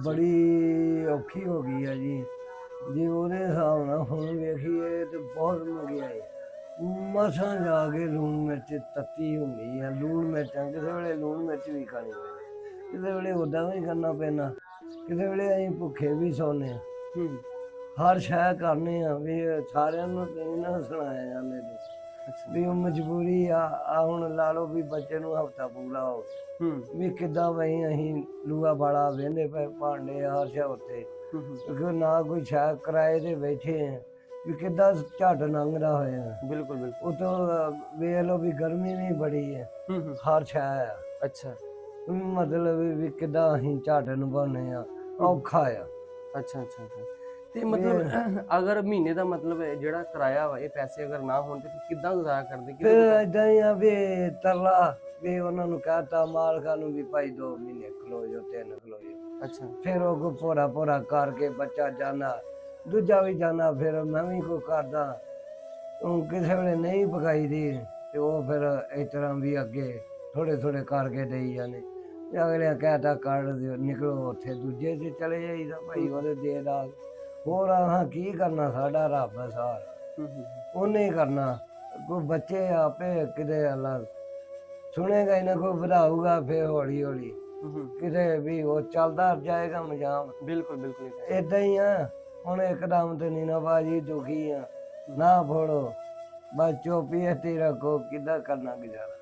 ਬੜੀ ਔਖੀ ਹੋ ਗਈ ਆ ਜੀ। ਜੇ ਉਹਦੇ ਹਿਸਾਬ ਨਾਲ ਹੁਣ ਵੇਖੀਏ ਤੇ ਬਹੁਤ ਮਹਿੰਗਾਈ ਮਸਾਂ ਜਾ ਕੇ ਲੂਣ ਮਿਰਚ ਤੱਤੀ ਹੁੰਦੀ ਆ। ਲੂਣ ਮਿਰਚਾਂ ਕਿਸੇ ਵੇਲੇ ਲੂਣ ਮਿਰਚ ਵੀ ਖਾਣੀ ਪੈਂਦੀ, ਕਿਸੇ ਵੇਲੇ ਉੱਦਾਂ ਵੀ ਕਰਨਾ ਪੈਂਦਾ, ਕਿਸੇ ਵੇਲੇ ਅਸੀਂ ਭੁੱਖੇ ਵੀ ਸੌਂਦੇ ਹਾਂ। ਹਰ ਸ਼ੈ ਕਰਨੇ ਆ ਵੀ ਸਾਰਿਆਂ ਨੂੰ ਨਹੀਂ ਨਾ ਸੁਣਾਇਆ ਜਾਂਦੇ ਵੀ ਉਹ ਮਜਬੂਰੀ ਆ। ਹੁਣ ਲਾ ਲਓ ਵੀ ਬੱਚੇ ਨੂੰ ਹਫਤਾ ਪੂਰਾ ਹੋ ਵੀ ਕਿੱਦਾਂ ਬਈ ਅਸੀਂ ਲੂਆ ਬਾਲਾ ਵਹਿੰਦੇ ਪਏ ਭਾਂਡੇ ਹਰ ਸ਼ੈ ਉੱਤੇ, ਕਿਉਂਕਿ ਨਾ ਕੋਈ ਸ਼ਾਇਦ ਕਿਰਾਏ ਤੇ ਬੈਠੇ ਆ ਵੀ ਕਿੱਦਾਂ ਝੱਟ ਲੰਘਦਾ ਹੋਇਆ। ਬਿਲਕੁਲ ਬਿਲਕੁਲ। ਉਤੋਂ ਵੇਖ ਲਓ ਵੀ ਗਰਮੀ ਵੀ ਬੜੀ ਹੈ ਹਰ ਸ਼ੈ ਆ। ਅੱਛਾ ਮਤਲਬ ਵੀ ਕਿੱਦਾਂ ਅਸੀਂ ਝੱਟ ਨਿਭਾਉਂਦੇ ਆ, ਔਖਾ ਆ। ਅੱਛਾ ਅੱਛਾ ਅੱਛਾ। ਤੇ ਮਤਲਬ ਅਗਰ ਮਹੀਨੇ ਦਾ ਮਤਲਬ ਜਿਹੜਾ ਕਿਰਾਇਆ ਵਾ ਇਹ ਪੈਸੇ ਅਗਰ ਨਾ ਹੋਣ ਤੇ ਕਿੱਦਾਂ ਗੁਜ਼ਾਰਾ ਕਰਦੇ? ਫਿਰ ਏਦਾਂ ਹੀ ਆ ਵੀ ਤਰਲਾ ਵੀ ਉਹਨਾਂ ਨੂੰ ਕਹਿਤਾ ਮਾਲਕਾਂ ਨੂੰ ਵੀ ਭਾਈ 2 ਮਹੀਨੇ ਖਲੋ ਜਾਓ 3 ਖਲੋ ਜਾਓ। ਅੱਛਾ। ਫਿਰ ਉਹ ਕੋ ਭੋਰਾ ਭੋਰਾ ਕਰਕੇ ਬੱਚਾ ਜਾਂਦਾ, ਦੂਜਾ ਵੀ ਜਾਂਦਾ, ਫਿਰ ਮੈਂ ਵੀ ਕੋਈ ਕਰਦਾ। ਕਿਸੇ ਵੇਲੇ ਨਹੀਂ ਪਕਾਈ ਦੀ ਤੇ ਉਹ ਫਿਰ ਇਸ ਤਰ੍ਹਾਂ ਵੀ ਅੱਗੇ ਥੋੜੇ ਥੋੜੇ ਕਰਕੇ ਦੇਈ ਜਾਂਦੇ। ਅਗਲੇ ਕਹਿਤਾ ਕੱਢ ਦਿਓ ਨਿਕਲੋ ਉੱਥੇ ਦੂਜੇ 'ਚ ਚਲੇ ਜਾਈਦਾ ਭਾਈ ਉਹਦੇ ਦੇ ਨਾਲ। ਹੋਰ ਆਹ ਕੀ ਕਰਨਾ, ਸਾਡਾ ਰੱਬ ਹੈ ਸਾਰਾ, ਉਹਨੇ ਹੀ ਕਰਨਾ। ਕੋਈ ਬੱਚੇ ਆਪੇ ਕਿਤੇ ਅਲੱਗ ਸੁਣੇਗਾ ਇਹਨਾਂ ਕੋਈ ਵਧਾਊਗਾ, ਫਿਰ ਹੌਲੀ ਹੌਲੀ ਕਿਤੇ ਵੀ ਉਹ ਚੱਲਦਾ ਜਾਏਗਾ ਮਜਾਮ। ਬਿਲਕੁਲ ਬਿਲਕੁਲ ਏਦਾਂ ਹੀ ਆ। ਹੁਣ ਇੱਕਦਮ ਤੇ ਨੀਨਾ ਬਾਜੀ ਦੁਖੀ ਆ ਨਾ ਫੋੜੋ ਬਸ ਚੁੱਪੀ ਤੇ ਰੱਖੋ, ਕਿੱਦਾਂ ਕਰਨਾ ਗੁਜ਼ਾਰਾ।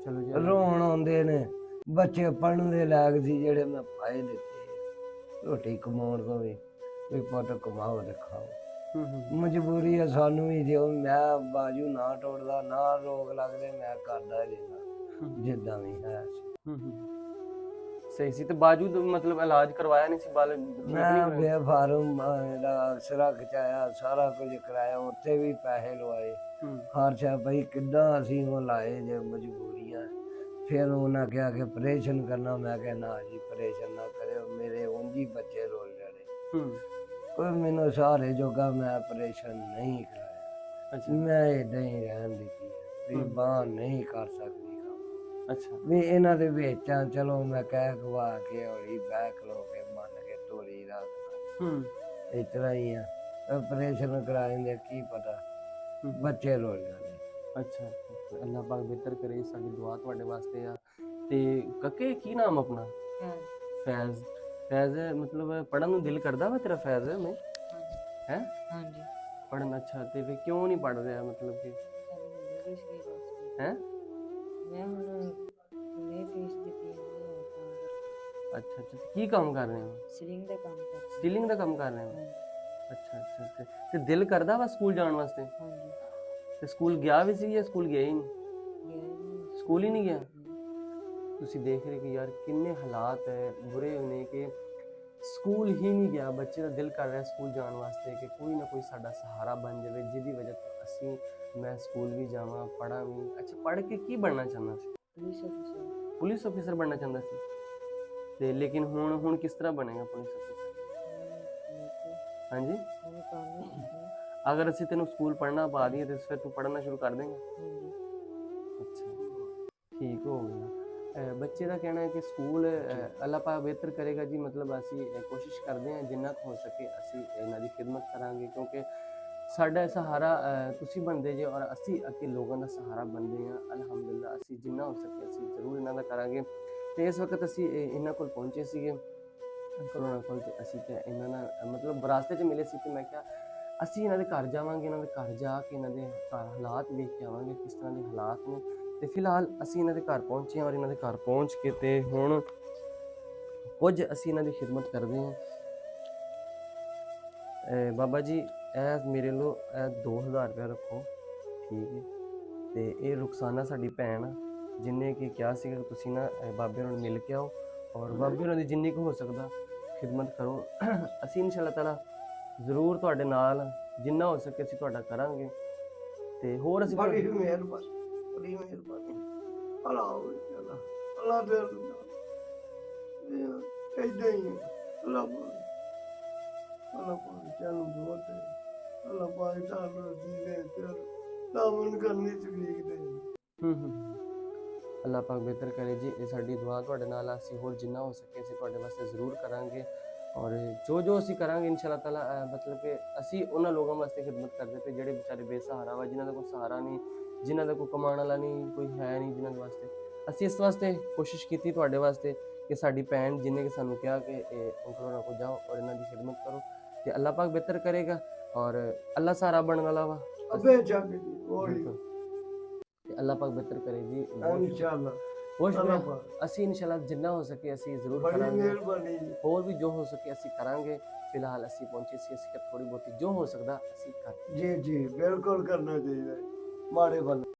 ਚਲੋ ਜੀ। ਰੋਣ ਆਉਂਦੇ ਨੇ ਬੱਚੇ ਪੜ੍ਹਨ ਦੇ ਲਾਇਕ ਸੀ ਜਿਹੜੇ ਮੈਂ ਪਾਏ ਦਿੱਤੇ, ਰੋਟੀ ਕਮਾਉਣ ਤੋਂ ਵੀ ਪੁੱਤ ਕਮਾਓ ਤੇ ਖਾਓ। ਮਜਬੂਰੀ ਆ ਸਾਨੂੰ ਵੀ, ਜੇ ਮੈਂ ਬਾਜੂ ਨਾ ਟੁੱਟਦਾ ਨਾ ਰੋਗ ਲੱਗਦੇ ਮੈਂ ਕਰਦਾ ਰਹਿੰਦਾ ਜਿੱਦਾਂ ਵੀ ਹੈ। ਸਹੀ ਸੀ। ਤੇ ਬਾਜੂ ਮਤਲਬ ਇਲਾਜ ਕਰਵਾਇਆ ਨਹੀਂ ਸੀ? ਮੈਂ ਬੇਫਾਰਮ ਦਾ ਅਕਸਰਾ ਖਿਚਾਇਆ, ਸਾਰਾ ਕੁਝ ਕਰਾਇਆ, ਉੱਥੇ ਵੀ ਪੈਸੇ ਲਵਾਏ ਹਰ ਸ਼ਾ ਬਈ ਕਿੱਦਾਂ ਅਸੀਂ ਉਹ ਲਾਏ ਜੇ ਮਜਬੂਰੀਆਂ। ਫਿਰ ਉਹਨਾਂ ਕਿਹਾ ਕਿ ਆਪਰੇਸ਼ਨ ਕਰਨਾ, ਮੈਂ ਕਿਹਾ ਨਾ ਜੀ ਆਪਰੇਸ਼ਨ ਨਾ ਕਰਿਓ, ਮੇਰੇ ਉਂਝ ਹੀ ਬੱਚੇ ਰੋਲ ਜਾਣੇ, ਕੋਈ ਮੈਨੂੰ ਸਹਾਰੇ ਜੋਗਾ ਮੈਂ ਆਪਰੇਸ਼ਨ ਨਹੀਂ ਕਰਾਇਆ। ਮੈਂ ਏਦਾਂ ਹੀ ਰਹਿਣ ਦਿੱਤੀ ਵੀ ਬਾਂਹ ਨਹੀਂ ਕਰ ਸਕਦੀ। ਅੱਛਾ ਵੀ ਇਹਨਾਂ ਦੇ ਵਿੱਚ ਚਲੋ ਮੈਂ ਕਹਿ ਖਵਾ ਕੇ ਹੌਲੀ ਬਹਿ ਖਲੋ ਕੇ ਮੰਨ ਕੇ ਢੋਲੀ ਰੱਖਦਾ, ਇਸ ਤਰ੍ਹਾਂ ਹੀ ਆ। ਆਪਰੇਸ਼ਨ ਕਰਾ ਦਿੰਦੇ, ਕੀ ਪਤਾ ਬੱਚੇ ਰੋਲ ਜਾਂਦੇ। ਅੱਛਾ ਅੱਛਾ। ਅੱਲਾਹ ਪਾਕ ਬਿਹਤਰ ਕਰੇ, ਸਾਡੀ ਦੁਆ ਤੁਹਾਡੇ ਵਾਸਤੇ ਆ। ਤੇ ਕਾਕੇ ਕੀ ਨਾਮ ਆਪਣਾ? ਫੈਜ਼। ਫੈਜ਼ ਮਤਲਬ ਪੜ੍ਹਨ ਨੂੰ ਦਿਲ ਕਰਦਾ ਵਾ ਤੇਰਾ ਫੈਜ਼? ਮੈਂ ਹੈ ਹਾਂਜੀ ਪੜ੍ਹਨ। ਅੱਛਾ ਤੇ ਫਿਰ ਕਿਉਂ ਨਹੀਂ ਪੜ੍ਹ ਰਿਹਾ ਮਤਲਬ ਕਿ ਹੈ? ਮੈਂ ਹੁਣ ਹੁਣੇ ਫੀਸ ਦਿੱਤੀ ਹੈ ਤਾਂ ਅੱਛਾ ਅੱਛਾ। ਕੀ ਕੰਮ ਕਰ ਰਹੇ ਹੋ? ਸੀਲਿੰਗ ਦਾ ਕੰਮ ਕਰਦਾ। ਸਟੀਲਿੰਗ ਦਾ ਕੰਮ ਕਰ ਰਹੇ ਹੋ? ਅੱਛਾ ਅੱਛਾ। ਤੇ ਦਿਲ ਕਰਦਾ ਵਾ ਸਕੂਲ ਜਾਣ ਵਾਸਤੇ? ਹਾਂਜੀ। ਤੇ ਸਕੂਲ ਗਿਆ ਵੀ ਸੀ ਜਾਂ ਸਕੂਲ ਗਿਆ ਹੀ ਨਹੀਂ? ਗਿਆ ਨਹੀਂ, ਸਕੂਲ ਹੀ ਨਹੀਂ ਗਿਆ। ਤੁਸੀਂ ਦੇਖ ਰਹੇ ਕਿ ਯਾਰ ਕਿੰਨੇ ਹਾਲਾਤ ਬੁਰੇ ਨੇ ਕਿ ਸਕੂਲ ਹੀ ਨਹੀਂ ਗਿਆ। ਬੱਚੇ ਦਾ ਦਿਲ ਕਰ ਰਿਹਾ ਸਕੂਲ ਜਾਣ ਵਾਸਤੇ ਕਿ ਕੋਈ ਨਾ ਕੋਈ ਸਾਡਾ ਸਹਾਰਾ ਬਣ ਜਾਵੇ, ਜਿਹਦੀ ਵਜ੍ਹਾ ਤੋਂ ਅਸੀਂ ਮੈਂ ਸਕੂਲ ਵੀ ਜਾਵਾਂ, ਪੜ੍ਹਾਂ ਵੀ। ਅੱਛਾ ਪੜ੍ਹ ਕੇ ਕੀ ਬਣਨਾ ਚਾਹੁੰਦਾ ਸੀ? ਪੁਲਿਸ ਅਫਸਰ। ਪੁਲਿਸ ਅਫਸਰ ਬਣਨਾ ਚਾਹੁੰਦਾ ਸੀ। ਤੇ ਲੇਕਿਨ ਹੁਣ ਕਿਸ ਤਰ੍ਹਾਂ ਬਣੇਗਾ ਪੁਲਿਸ ਅਫਸਰ? ਹਾਂਜੀ। ਅਗਰ ਅਸੀਂ ਤੈਨੂੰ ਸਕੂਲ ਪੜ੍ਹਨਾ ਪਾ ਦਈਏ ਤੇ ਫਿਰ ਤੂੰ ਪੜ੍ਹਨਾ ਸ਼ੁਰੂ ਕਰ ਦੇਂਗਾ? ਅੱਛਾ ਠੀਕ ਹੋ ਗਿਆ। ਬੱਚੇ ਦਾ ਕਹਿਣਾ ਹੈ ਕਿ ਸਕੂਲ ਅੱਲਾਹ ਪਾਕ ਬਿਹਤਰ ਕਰੇਗਾ ਜੀ। ਮਤਲਬ ਅਸੀਂ ਕੋਸ਼ਿਸ਼ ਕਰਦੇ ਹਾਂ ਜਿੰਨਾ ਕੁ ਹੋ ਸਕੇ ਅਸੀਂ ਇਹਨਾਂ ਦੀ ਖਿਦਮਤ ਕਰਾਂਗੇ, ਕਿਉਂਕਿ ਸਾਡਾ ਸਹਾਰਾ ਤੁਸੀਂ ਬਣਦੇ ਜੇ ਔਰ ਅਸੀਂ ਅੱਗੇ ਲੋਕਾਂ ਦਾ ਸਹਾਰਾ ਬਣਦੇ ਹਾਂ। ਅਲਹਮਦੁਲਿਲਾ ਅਸੀਂ ਜਿੰਨਾ ਹੋ ਸਕੇ ਅਸੀਂ ਜ਼ਰੂਰ ਇਹਨਾਂ ਦਾ ਕਰਾਂਗੇ। ਤੇ ਇਸ ਵਕਤ ਅਸੀਂ ਇਹਨਾਂ ਕੋਲ ਪਹੁੰਚੇ ਸੀਗੇ ਕਰੋਨਾ ਕੋਲ, ਤੇ ਅਸੀਂ ਤੇ ਇਹਨਾਂ ਨਾਲ ਮਤਲਬ ਰਾਸਤੇ 'ਚ ਮਿਲੇ ਸੀ। ਤੇ ਮੈਂ ਕਿਹਾ ਅਸੀਂ ਇਹਨਾਂ ਦੇ ਘਰ ਜਾਵਾਂਗੇ, ਇਹਨਾਂ ਦੇ ਘਰ ਜਾ ਕੇ ਇਹਨਾਂ ਦੇ ਘਰ ਹਾਲਾਤ ਵੇਖ ਕੇ ਆਵਾਂਗੇ ਕਿਸ ਤਰ੍ਹਾਂ ਦੇ ਹਾਲਾਤ ਨੇ। ਤੇ ਫਿਲਹਾਲ ਅਸੀਂ ਇਹਨਾਂ ਦੇ ਘਰ ਪਹੁੰਚੇ ਹਾਂ ਔਰ ਇਹਨਾਂ ਦੇ ਘਰ ਪਹੁੰਚ ਕੇ ਤੇ ਹੁਣ ਕੁਝ ਅਸੀਂ ਇਹਨਾਂ ਦੀ ਖਿਦਮਤ ਕਰਦੇ ਹਾਂ। ਬਾਬਾ ਜੀ ਇਹ ਮੇਰੇ ਲੋ 2000 ਰੁਪਇਆ ਰੱਖੋ, ਠੀਕ ਹੈ। ਤੇ ਇਹ ਰੁਖਸਾਨਾ ਸਾਡੀ ਭੈਣ ਆ, ਜਿੰਨੇ ਕਿ ਕਿਹਾ ਸੀਗਾ ਕਿ ਤੁਸੀਂ ਨਾ ਬਾਬੇ ਨੂੰ ਮਿਲ ਕੇ ਆਓ ਔਰ ਬਾਬੇ ਉਹਨਾਂ ਦੀ ਜਿੰਨੀ ਕੁ ਹੋ ਸਕਦਾ ਖਿਦਮਤ ਕਰੋ। ਅਸੀਂ ਇਨਸ਼ਾ-ਅੱਲਾਹ ਤਾਲਾ ਜ਼ਰੂਰ ਤੁਹਾਡੇ ਨਾਲ ਜਿੰਨਾ ਹੋ ਸਕੇ ਅਸੀਂ ਤੁਹਾਡਾ ਕਰਾਂਗੇ। ਤੇ ਹੋਰ ਅਸੀਂ ਬੜੀ ਮਿਹਰਬਾਨੀ, ਬੜੀ ਮਿਹਰਬਾਨੀ। ਅੱਲਾ ਦੇ ਏਦਾਂ ਹੀ ਅੱਲਾ ਚਾਨੂੰ ਬਹੁਤ ਹੈ। ਅੱਲਾ ਪਾਕ ਤੁਹਾਨੂੰ ਦੇ ਤੇ ਦਾਮਨ ਕਰਨੀ ਚ ਵੇਖਦੇ। ਅੱਲਾਹ ਪਾਕ ਬਿਹਤਰ ਕਰੇ ਜੀ। ਇਹ ਸਾਡੀ ਦੁਆ ਤੁਹਾਡੇ ਨਾਲ ਆ, ਅਸੀਂ ਹੋਰ ਜਿੰਨਾ ਹੋ ਸਕੇ ਅਸੀਂ ਤੁਹਾਡੇ ਵਾਸਤੇ ਜ਼ਰੂਰ ਕਰਾਂਗੇ। ਔਰ ਜੋ ਅਸੀਂ ਕਰਾਂਗੇ ਇਨਸ਼ਾ ਅੱਲਾਹ ਤਾਲਾ ਮਤਲਬ ਕਿ ਅਸੀਂ ਉਹਨਾਂ ਲੋਕਾਂ ਵਾਸਤੇ ਖਿਦਮਤ ਕਰਦੇ ਪਏ ਜਿਹੜੇ ਵਿਚਾਰੇ ਬੇਸਹਾਰਾ ਵਾ, ਜਿਨ੍ਹਾਂ ਦਾ ਕੋਈ ਸਹਾਰਾ ਨਹੀਂ, ਜਿਨ੍ਹਾਂ ਦਾ ਕੋਈ ਕਮਾਉਣ ਵਾਲਾ ਨਹੀਂ, ਕੋਈ ਹੈ ਨਹੀਂ ਜਿਨ੍ਹਾਂ ਦੇ ਵਾਸਤੇ। ਅਸੀਂ ਇਸ ਵਾਸਤੇ ਕੋਸ਼ਿਸ਼ ਕੀਤੀ ਤੁਹਾਡੇ ਵਾਸਤੇ ਕਿ ਸਾਡੀ ਭੈਣ ਜਿਹਨੇ ਕਿ ਸਾਨੂੰ ਕਿਹਾ ਕਿ ਇਹ ਅੰਕਲ ਹੋਰਾਂ ਕੋਲ ਜਾਓ ਔਰ ਇਹਨਾਂ ਦੀ ਖਿਦਮਤ ਕਰੋ, ਤੇ ਅੱਲਾਹ ਪਾਕ ਬਿਹਤਰ ਕਰੇਗਾ ਔਰ ਅੱਲਾਹ ਸਹਾਰਾ ਬਣਨ ਵਾਲਾ ਵਾ। ਅਬੇ ਜੱਗ ਦੀ ਹੋਲੀ ਤੇ ਅੱਲਾਹ ਪਾਕ ਬਿਹਤਰ ਕਰੇ ਜੀ। ਬਹੁਤ ਇਨਸ਼ਾਅੱਲਾ ਬਹੁਤ ਅੱਲਾਹ ਸ਼ੁਕਰੀਆ। ਪਾਕ ਅਸੀਂ ਇਨਸ਼ਾਅੱਲਾ ਜਿੰਨਾ ਹੋ ਸਕੇ ਅਸੀਂ ਜ਼ਰੂਰ ਬੜੀ ਕਰਾਂਗੇ, ਮਿਹਰਬਾਨੀ ਜੀ। ਹੋਰ ਵੀ ਜੋ ਹੋ ਸਕੇ ਅਸੀਂ ਕਰਾਂਗੇ। ਫਿਲਹਾਲ ਅਸੀਂ ਪਹੁੰਚੇ ਸੀ, ਅਸੀਂ ਥੋੜੀ ਬਹੁਤੀ ਜੋ ਹੋ ਸਕਦਾ ਅਸੀਂ ਕਰ ਜੀ ਜੀ ਬਿਲਕੁਲ ਕਰਨਾ ਚਾਹੀਦਾ ਹੈ। ਮਾੜੇ ਬੰਦੇ